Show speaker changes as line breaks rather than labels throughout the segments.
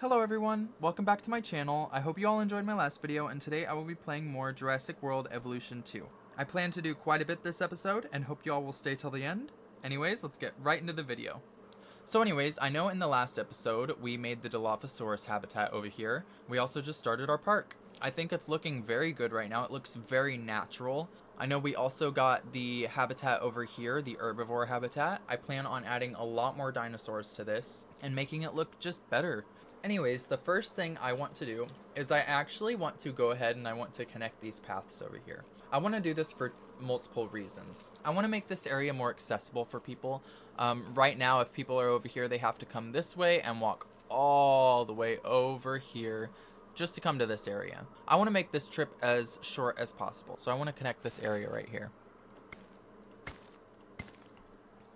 Hello everyone, welcome back to my channel. I hope you all enjoyed my last video, and today I will be playing more Jurassic World Evolution 2. I plan to do quite a bit this episode and hope you all will stay till the end. Anyways, let's get right into the video. So anyways, I know in the last episode we made the Dilophosaurus habitat over here. We also just started our park. I think it's looking very good right now. It looks very natural. I know we also got the habitat over here, the herbivore habitat. I plan on adding a lot more dinosaurs to this and making it look just better. Anyways, the first thing I want to do is I actually want to go ahead and I want to connect these paths over here. I want to do this for multiple reasons. I want to make this area more accessible for people. Right now, if people are over here, they have to come this way and walk all the way over here just to come to this area. I want to make this trip as short as possible. So I want to connect this area right here.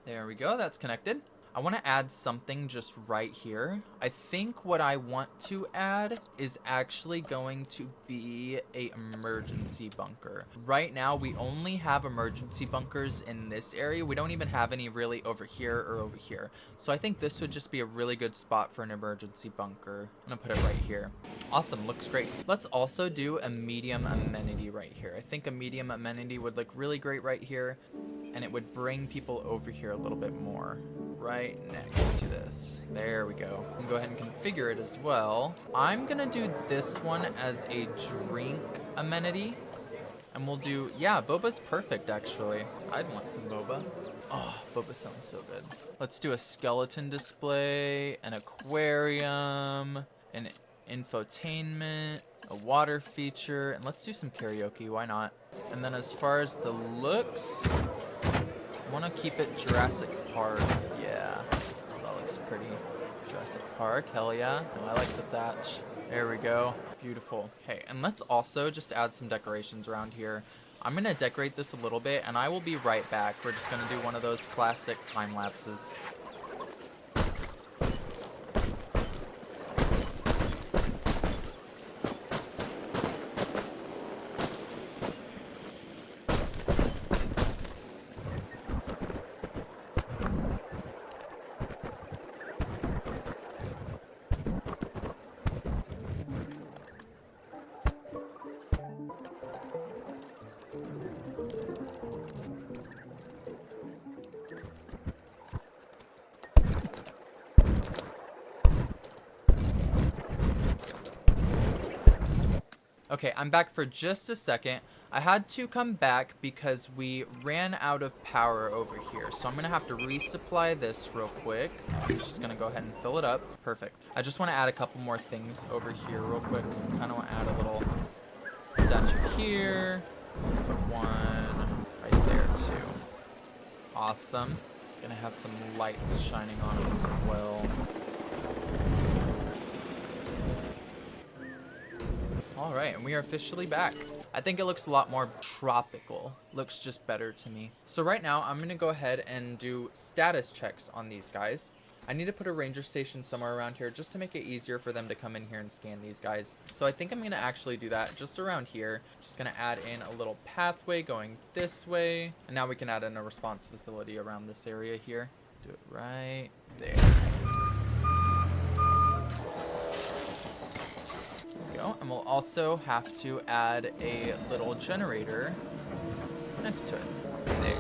There we go, that's connected. I want to add something just right here. I think what I want to add is actually going to be a emergency bunker. Right now, we only have emergency bunkers in this area. We don't even have any really over here or over here. So I think this would just be a really good spot for an emergency bunker. I'm gonna put it right here. Awesome, looks great. Let's also do a medium amenity right here. I think a medium amenity would look really great right here, and it would bring people over here a little bit more. Right next to this. There we go. I'm gonna go ahead and configure it as well. I'm gonna do this one as a drink amenity. And we'll do, yeah, boba's perfect actually. I'd want some boba. Oh, boba sounds so good. Let's do a skeleton display, an aquarium, an infotainment, a water feature, and let's do some karaoke, why not? And then as far as the looks, I want to keep it Jurassic Park. Yeah, that looks pretty. Jurassic Park, hell yeah. Oh, I like the thatch. There we go. Beautiful. Okay, and let's also just add some decorations around here. I'm going to decorate this a little bit, and I will be right back. We're just going to do one of those classic time lapses. Okay, I'm back for just a second. I had to come back because we ran out of power over here. So I'm going to have to resupply this real quick. I'm just going to go ahead and fill it up. Perfect. I just want to add a couple more things over here real quick. Kind of want to add a little statue here. Put one right there too. Awesome. Going to have some lights shining on it as well. Alright, and we are officially back. I think it looks a lot more tropical. Looks just better to me. So right now, I'm going to go ahead and do status checks on these guys. I need to put a ranger station somewhere around here just to make it easier for them to come in here and scan these guys. So I think I'm going to actually do that just around here. Just going to add in a little pathway going this way. And now we can add in a response facility around this area here. Do it right there. And we'll also have to add a little generator next to it. There.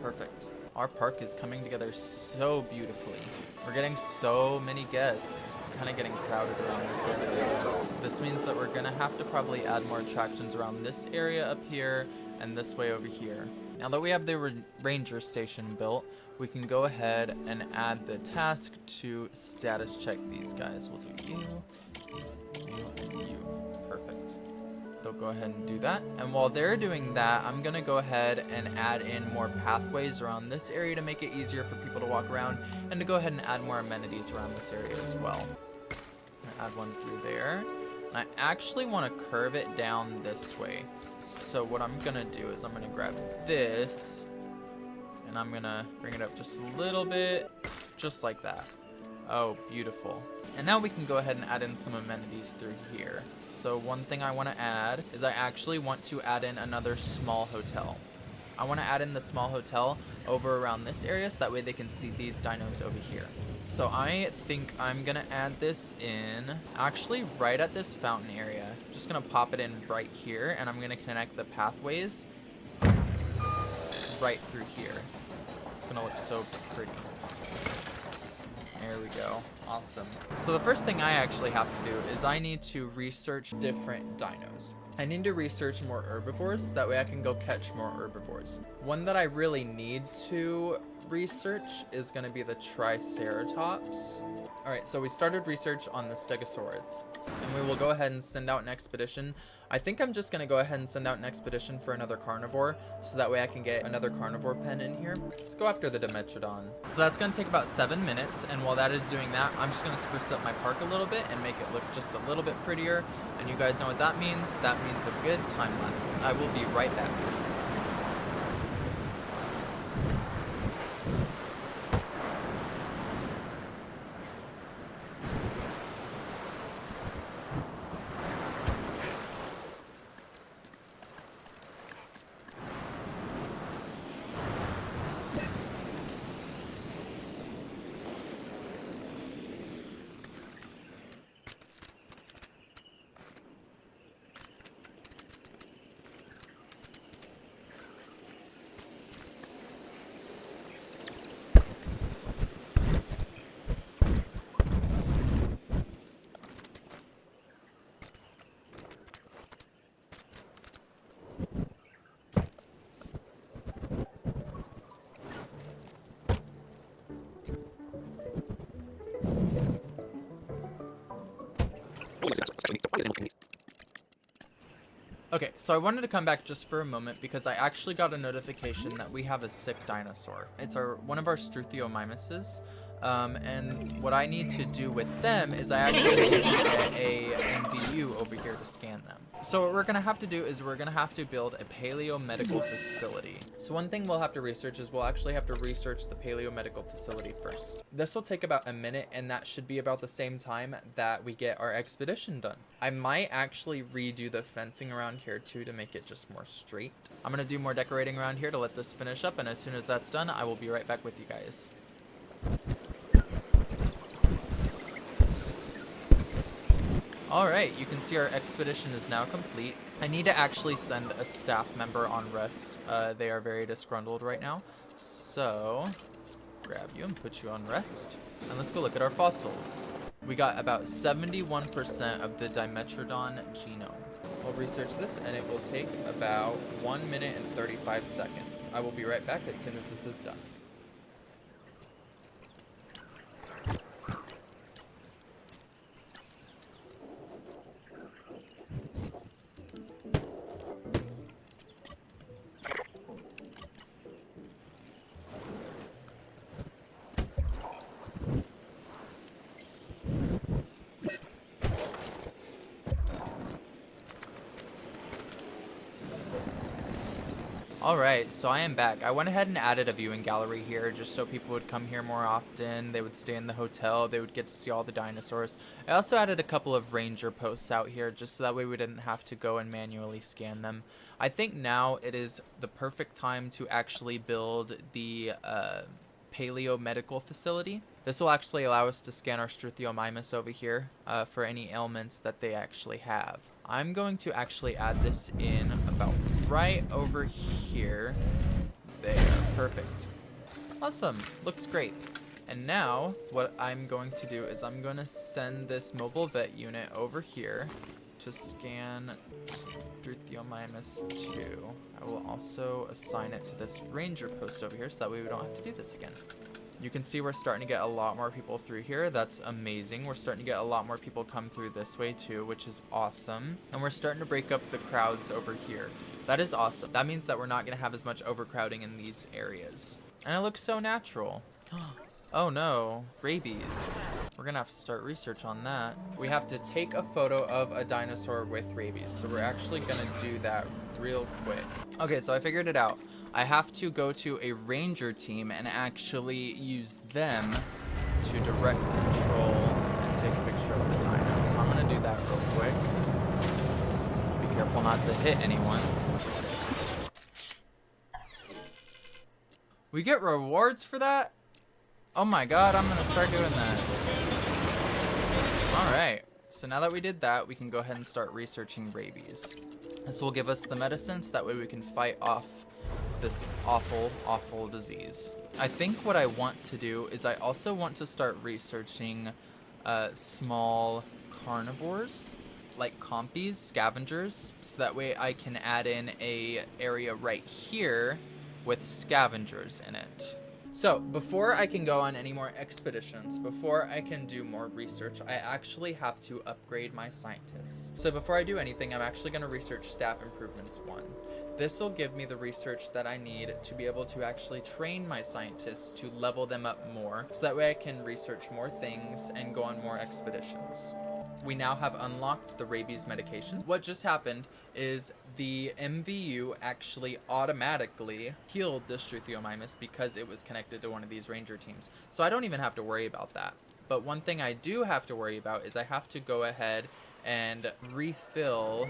Perfect. Our park is coming together so beautifully. We're getting so many guests. Kind of getting crowded around this area. This means that we're going to have to probably add more attractions around this area up here and this way over here. Now that we have the ranger station built, we can go ahead and add the task to status check these guys. We'll do you, and you. Perfect. They'll go ahead and do that. And while they're doing that, I'm going to go ahead and add in more pathways around this area to make it easier for people to walk around, and to go ahead and add more amenities around this area as well. I'm gonna add one through there. And I actually want to curve it down this way. So what I'm going to do is I'm going to grab this, and I'm going to bring it up just a little bit, just like that. Oh, beautiful. And now we can go ahead and add in some amenities through here. So one thing I want to add is I actually want to add in another small hotel. I want to add in the small hotel over around this area so that way they can see these dinos over here. So I think I'm gonna add this in actually right at this fountain area. Just gonna pop it in right here, and I'm gonna connect the pathways right through here. It's gonna look so pretty. There we go. Awesome. So the first thing I actually have to do is I need to research different dinos. I need to research more herbivores, that way I can go catch more herbivores. One that I really need to research is going to be the Triceratops. Alright, so we started research on the Stegosaurids, and we will go ahead and send out an expedition. I think I'm just going to go ahead and send out an expedition for another carnivore, so that way I can get another carnivore pen in here. Let's go after the Dimetrodon. So that's going to take about 7 minutes, and while that is doing that, I'm just going to spruce up my park a little bit and make it look just a little bit prettier. And you guys know what that means. That means a good time lapse. I will be right back. Okay, so I wanted to come back just for a moment because I actually got a notification that we have a sick dinosaur. It's one of our Struthiomimuses. And what I need to do with them is I actually need to get a MVU over here to scan them. So what we're going to have to do is we're going to have to build a paleomedical facility. So one thing we'll have to research is we'll actually have to research the paleomedical facility first. This will take about a minute, and that should be about the same time that we get our expedition done. I might actually redo the fencing around here too to make it just more straight. I'm going to do more decorating around here to let this finish up, and as soon as that's done, I will be right back with you guys. Alright, you can see our expedition is now complete. I need to actually send a staff member on rest. They are very disgruntled right now. So, let's grab you and put you on rest. And let's go look at our fossils. We got about 71% of the Dimetrodon genome. We'll research this, and it will take about 1 minute and 35 seconds. I will be right back as soon as this is done. Alright, so I am back. I went ahead and added a viewing gallery here just so people would come here more often. They would stay in the hotel. They would get to see all the dinosaurs. I also added a couple of ranger posts out here just so that way we didn't have to go and manually scan them. I think now it is the perfect time to actually build the paleomedical facility. This will actually allow us to scan our Struthiomimus over here for any ailments that they actually have. I'm going to actually add this in about right over here. There, perfect. Awesome, looks great. And now, what I'm going to do is I'm going to send this mobile vet unit over here to scan Struthiomimus 2. I will also assign it to this ranger post over here so that way we don't have to do this again. You can see we're starting to get a lot more people through here. That's amazing. We're starting to get a lot more people come through this way too, which is awesome. And we're starting to break up the crowds over here. That is awesome. That means that we're not going to have as much overcrowding in these areas. And it looks so natural. Oh no, rabies. We're going to have to start research on that. We have to take a photo of a dinosaur with rabies. So we're actually going to do that real quick. Okay, so I figured it out. I have to go to a ranger team and actually use them to direct control and take a picture of the dino. So I'm going to do that real quick. Be careful not to hit anyone. We get rewards for that? Oh my god, I'm gonna start doing that. Alright, so now that we did that, we can go ahead and start researching rabies. This will give us the medicines, that way we can fight off this awful, awful disease. I think what I want to do is I also want to start researching small carnivores, like compies, scavengers, so that way I can add in a area right here with scavengers in it. So before I can go on any more expeditions, before I can do more research, I actually have to upgrade my scientists. So before I do anything, I'm actually going to research staff improvements 1. This will give me the research that I need to be able to actually train my scientists to level them up more, so that way I can research more things and go on more expeditions. We now have unlocked the rabies medication. What just happened is the MVU actually automatically healed the Struthiomimus because it was connected to one of these ranger teams. So I don't even have to worry about that. But one thing I do have to worry about is I have to go ahead and refill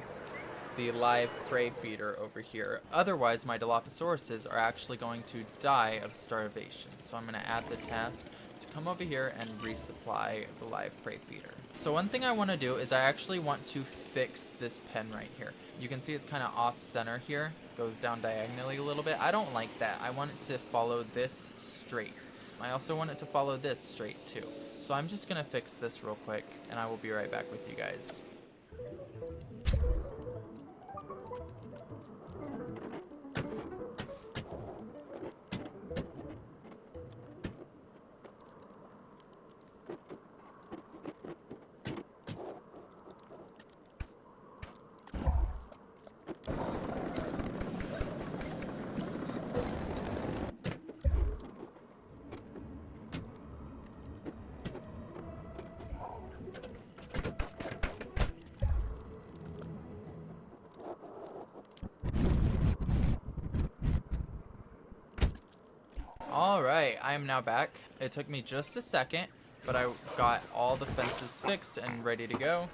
the live prey feeder over here. Otherwise, my Dilophosauruses are actually going to die of starvation. So I'm going to add the task to come over here and resupply the live prey feeder. So one thing I want to do is I actually want to fix this pen right here. You can see it's kind of off center here, goes down diagonally a little bit. I don't like that. I want it to follow this straight. I also want it to follow this straight too. So I'm just going to fix this real quick and I will be right back with you guys. Alright, I am now back. It took me just a second, but I got all the fences fixed and ready to go.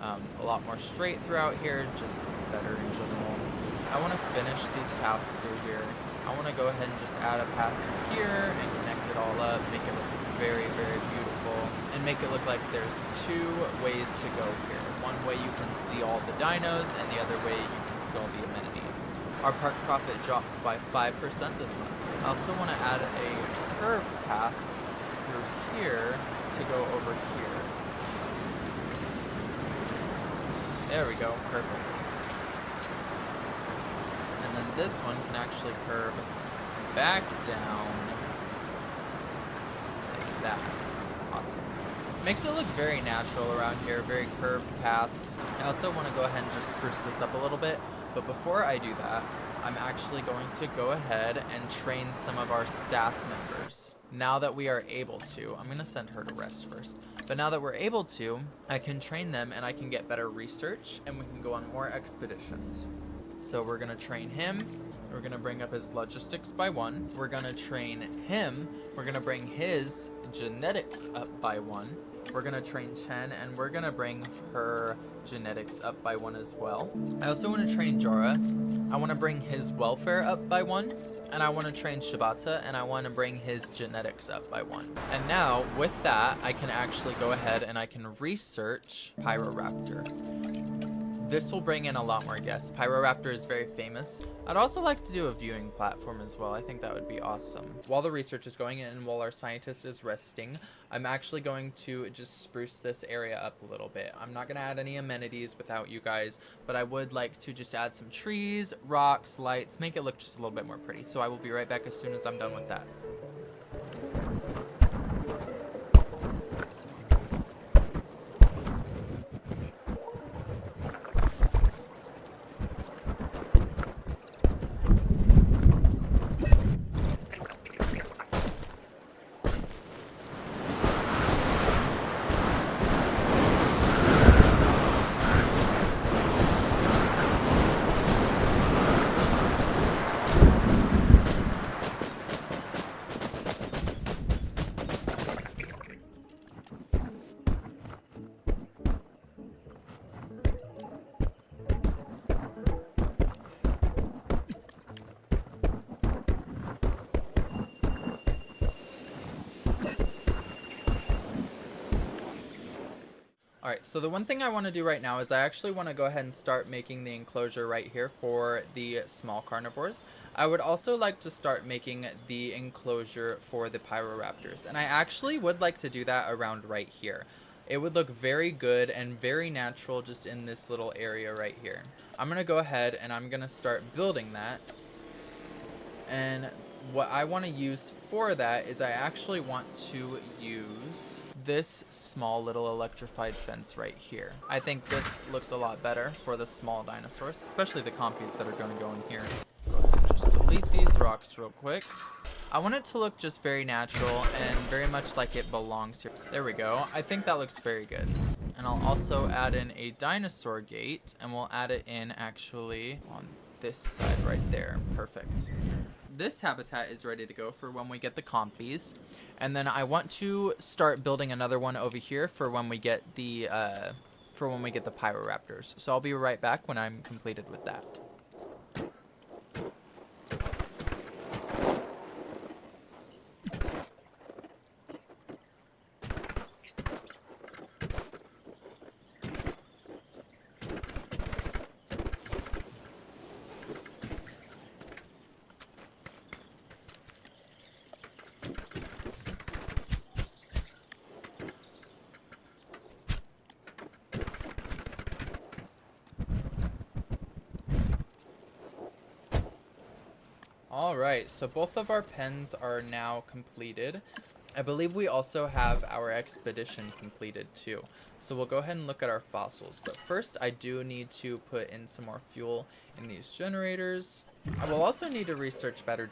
A lot more straight throughout here, just better in general. I want to finish these paths through here. I want to go ahead and just add a path through here and connect it all up, make it look very, very beautiful, and make it look like there's 2 ways to go here. One way you can see all the dinos, and the other way you can see all the amenities. Our park profit dropped by 5% this month. I also want to add a curved path through here to go over here. There we go, perfect. And then this one can actually curve back down like that. Awesome. Makes it look very natural around here, very curved paths. I also want to go ahead and just spruce this up a little bit. But before I do that, I'm actually going to go ahead and train some of our staff members. Now that we are able to, I'm going to send her to rest first. But now that we're able to, I can train them and I can get better research and we can go on more expeditions. So we're going to train him. We're going to bring up his logistics by 1. We're going to train him. We're going to bring his genetics up by 1. We're going to train Chen, and we're going to bring her genetics up by 1 as well. I also want to train Jorah. I want to bring his welfare up by 1. And I want to train Shibata, and I want to bring his genetics up by 1. And now, with that, I can actually go ahead and I can research Raptor. This will bring in a lot more guests. Raptor is very famous. I'd also like to do a viewing platform as well. I think that would be awesome. While the research is going in and while our scientist is resting, I'm actually going to just spruce this area up a little bit. I'm not going to add any amenities without you guys, but I would like to just add some trees, rocks, lights, make it look just a little bit more pretty. So I will be right back as soon as I'm done with that. Alright, so the one thing I want to do right now is I actually want to go ahead and start making the enclosure right here for the small carnivores. I would also like to start making the enclosure for the Pyroraptors, and I actually would like to do that around right here. It would look very good and very natural just in this little area right here. I'm going to go ahead and I'm going to start building that. And what I want to use for that is I actually want to use this small little electrified fence right here. I think this looks a lot better for the small dinosaurs, especially the compies that are going to go in here. Go ahead and just delete these rocks real quick. I want it to look just very natural and very much like it belongs here. There we go. I think that looks very good. And I'll also add in a dinosaur gate, and we'll add it in actually on this side right there. Perfect. This habitat is ready to go for when we get the compies, and then I want to start building another one over here for when we get the Pyroraptors. So I'll be right back when I'm completed with that. Alright, so both of our pens are now completed. I believe we also have our expedition completed too. So we'll go ahead and look at our fossils. But first, I do need to put in some more fuel in these generators. I will also need to research better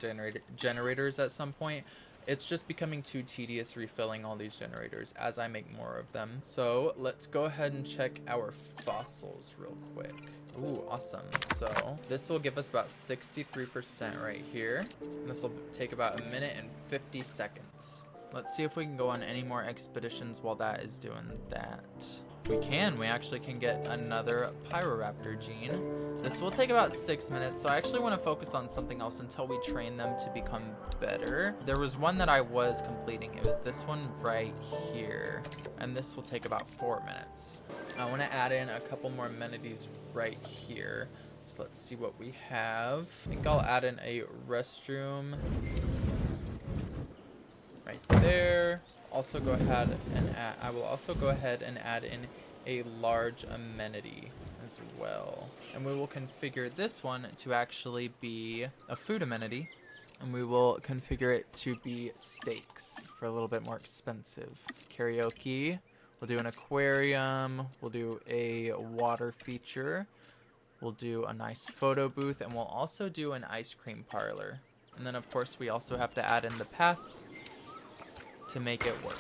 generators at some point. It's just becoming too tedious refilling all these generators as I make more of them. So let's go ahead and check our fossils real quick. Ooh, awesome. So this will give us about 63% right here. And this will take about a minute and 50 seconds. Let's see if we can go on any more expeditions while that is doing that. We can. We actually can get another Pyroraptor gene. This will take about 6 minutes, so I actually want to focus on something else until we train them to become better. There was one that I was completing. It was this one right here, and this will take about 4 minutes. I want to add in a couple more amenities right here. So let's see what we have. I think I'll add in a restroom right there. Also go ahead and I will also go ahead and add in a large amenity as well. And we will configure this one to actually be a food amenity. And we will configure it to be steaks for a little bit more expensive. Karaoke. We'll do an aquarium. We'll do a water feature. We'll do a nice photo booth. And we'll also do an ice cream parlor. And then, of course, we also have to add in the path to make it work.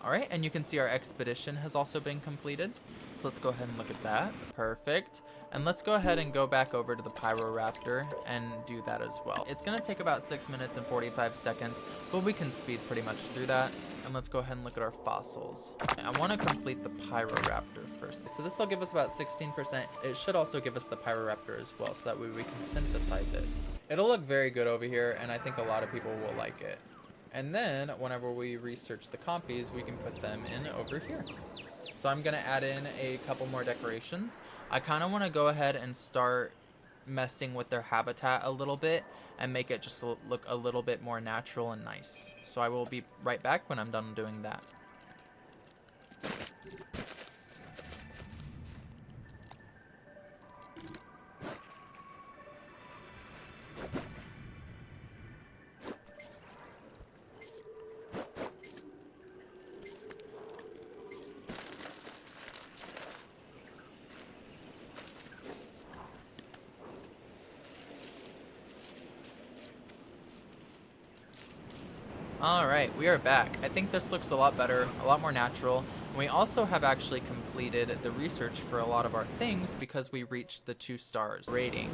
Alright, and you can see our expedition has also been completed. So let's go ahead and look at that. Perfect. And let's go ahead and go back over to the Pyroraptor and do that as well. It's going to take about 6 minutes and 45 seconds, but we can speed pretty much through that. And let's go ahead and look at our fossils. I want to complete the Pyroraptor first. So this will give us about 16%. It should also give us the Pyroraptor as well, so that way we can synthesize it. It'll look very good over here, and I think a lot of people will like it. And then, whenever we research the compies, we can put them in over here. So I'm going to add in a couple more decorations. I kind of want to go ahead and start messing with their habitat a little bit and make it just look a little bit more natural and nice. So I will be right back when I'm done doing that. Alright, we are back. I think this looks a lot better, a lot more natural. And we also have actually completed the research for a lot of our things because we reached the 2 stars rating.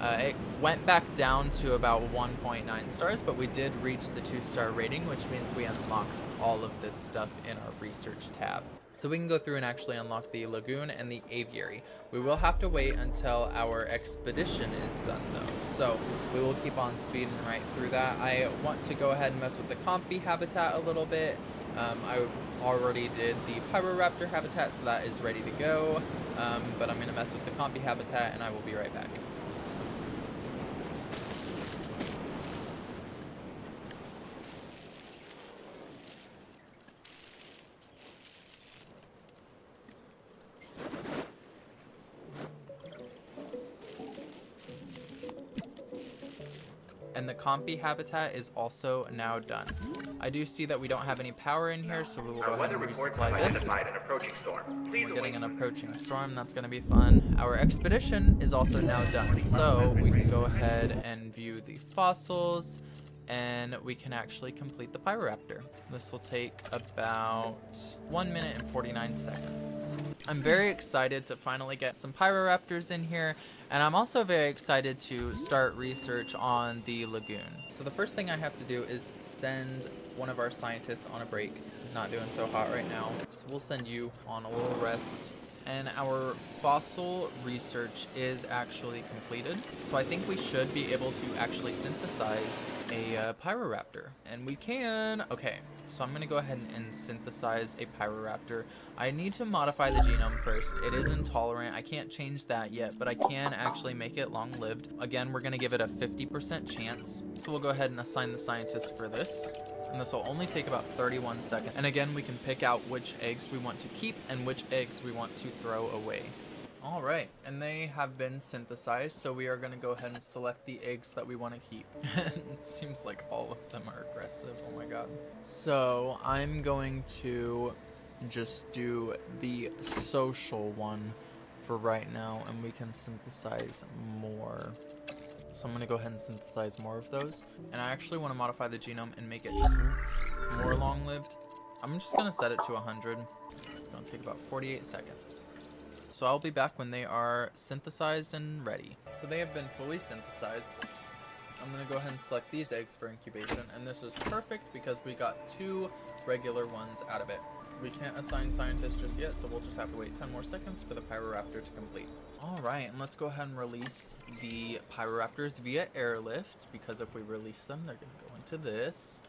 It went back down to about 1.9 stars, but we did reach the 2-star rating, which means we unlocked all of this stuff in our research tab. So we can go through and actually unlock the lagoon and the aviary. We will have to wait until our expedition is done though. So we will keep on speeding right through that. I want to go ahead and mess with the compy habitat a little bit. I already did the Raptor habitat, so that is ready to go. But I'm going to mess with the compy habitat, and I will be right back. And the compy habitat is also now done. I do see that we don't have any power in here, so we will go ahead and resupply this. We're getting an approaching storm, that's going to be fun. Our expedition is also now done, so we can go ahead and view the fossils, and we can actually complete the Raptor. This will take about 1 minute and 49 seconds. I'm very excited to finally get some Raptors in here, and I'm also very excited to start research on the lagoon. So the first thing I have to do is send one of our scientists on a break. He's not doing so hot right now, so we'll send you on a little rest. And our fossil research is actually completed, so I think we should be able to actually synthesize a Raptor. And we can. Okay, so I'm gonna go ahead and synthesize a Raptor. I need to modify the genome first. It is intolerant. I can't change that yet, but I can actually make it long-lived. Again, we're gonna give it a 50% chance. So we'll go ahead and assign the scientist for this. And this will only take about 31 seconds. And again, we can pick out which eggs we want to keep and which eggs we want to throw away. All right, and they have been synthesized, so we are gonna go ahead and select the eggs that we wanna keep. It seems like all of them are aggressive, oh my god. So I'm going to just do the social one for right now, and we can synthesize more. So I'm gonna go ahead and synthesize more of those. And I actually wanna modify the genome and make it just more long-lived. I'm just gonna set it to 100. It's gonna take about 48 seconds. So I'll be back when they are synthesized and ready. So they have been fully synthesized. I'm gonna go ahead and select these eggs for incubation, and this is perfect because we got 2 regular ones out of it. We can't assign scientists just yet, so we'll just have to wait 10 more seconds for the Raptor to complete. All right, and let's go ahead and release the Raptors via airlift, because if we release them, they're gonna go into this.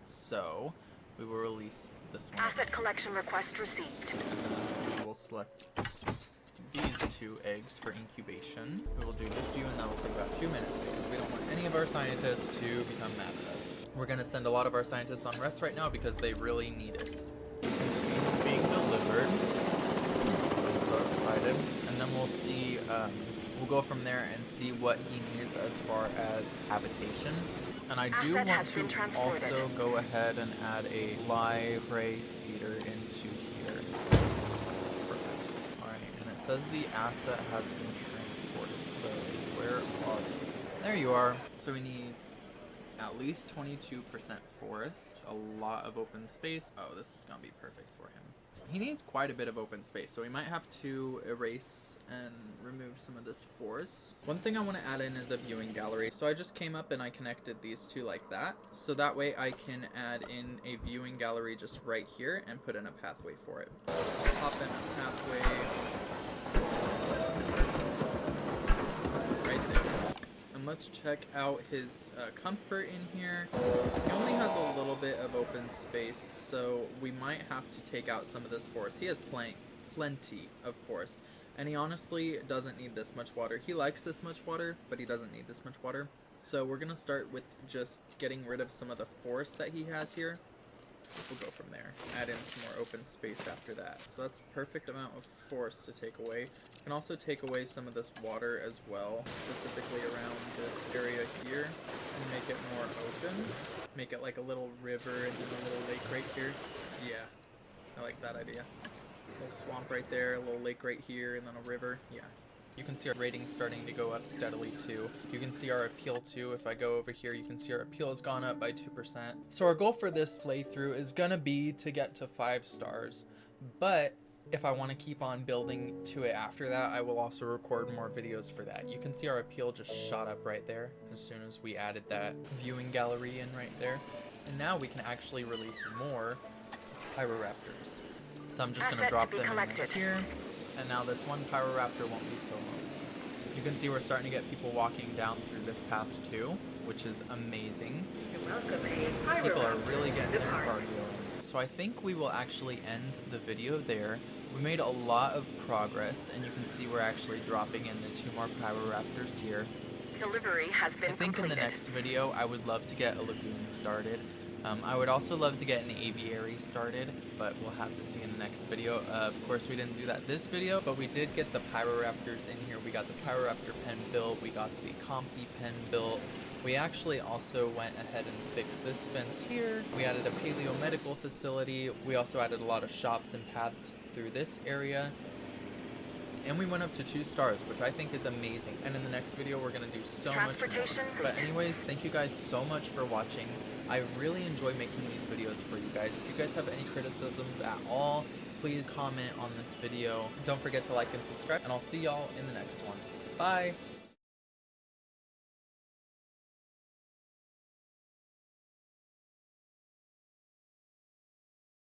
So we will release this one.
Asset collection request received.
And we will select these 2 eggs for incubation. We will do this view, and that will take about 2 minutes because we don't want any of our scientists to become mad at us. We're gonna send a lot of our scientists on rest right now because they really need it. You can see him being delivered. I'm so excited. And then we'll see, we'll go from there and see what he needs as far as habitation. And I do want to also go ahead and add a live prey feeder into here. Perfect. Alright, and it says the asset has been transported. So where are you? There you are. So he needs at least 22% forest, a lot of open space. Oh, this is gonna be perfect for him. He needs quite a bit of open space, so we might have to erase and remove some of this forest. One thing I want to add in is a viewing gallery. So I just came up and I connected these 2 like that. So that way I can add in a viewing gallery just right here and put in a pathway for it. I'll pop in a pathway right there. And let's check out his comfort in here. He only has a little bit of open space, so we might have to take out some of this forest. He has plenty of forest, and he honestly doesn't need this much water. He likes this much water, but he doesn't need this much water. So we're gonna start with just getting rid of some of the forest that he has here. We'll go from there. Add in some more open space after that. So that's the perfect amount of forest to take away. You can also take away some of this water as well, specifically around this area here, and make it more open. Make it like a little river and then a little lake right here. Yeah, I like that idea. A little swamp right there, a little lake right here, and then a river. Yeah. You can see our rating starting to go up steadily too. You can see our appeal too. If I go over here, you can see our appeal has gone up by 2%. So our goal for this playthrough is gonna be to get to 5 stars. But if I want to keep on building to it after that, I will also record more videos for that. You can see our appeal just shot up right there as soon as we added that viewing gallery in right there. And now we can actually release more Raptors. So I'm just gonna drop them in right here. And now this one Raptor won't be so lonely. You can see we're starting to get people walking down through this path too, which is amazing.
Welcome,
People are really getting their cardio in. So I think we will actually end the video there. We made a lot of progress, and you can see we're actually dropping in the 2 more Raptors here.
Delivery has been
I think
completed.
in the next video, I would love to get a lagoon started. I would also love to get an aviary started, but we'll have to see in the next video. Of course, we didn't do that this video, but we did get the Raptors in here. We got the Raptor pen built. We got the Compy pen built. We actually also went ahead and fixed this fence here. We added a paleo medical facility. We also added a lot of shops and paths through this area. And we went up to 2 stars, which I think is amazing. And in the next video, we're going to do so much more. But anyways, thank you guys so much for watching. I really enjoy making these videos for you guys. If you guys have any criticisms at all, please comment on this video. Don't forget to like and subscribe, and I'll see y'all in the next one. Bye!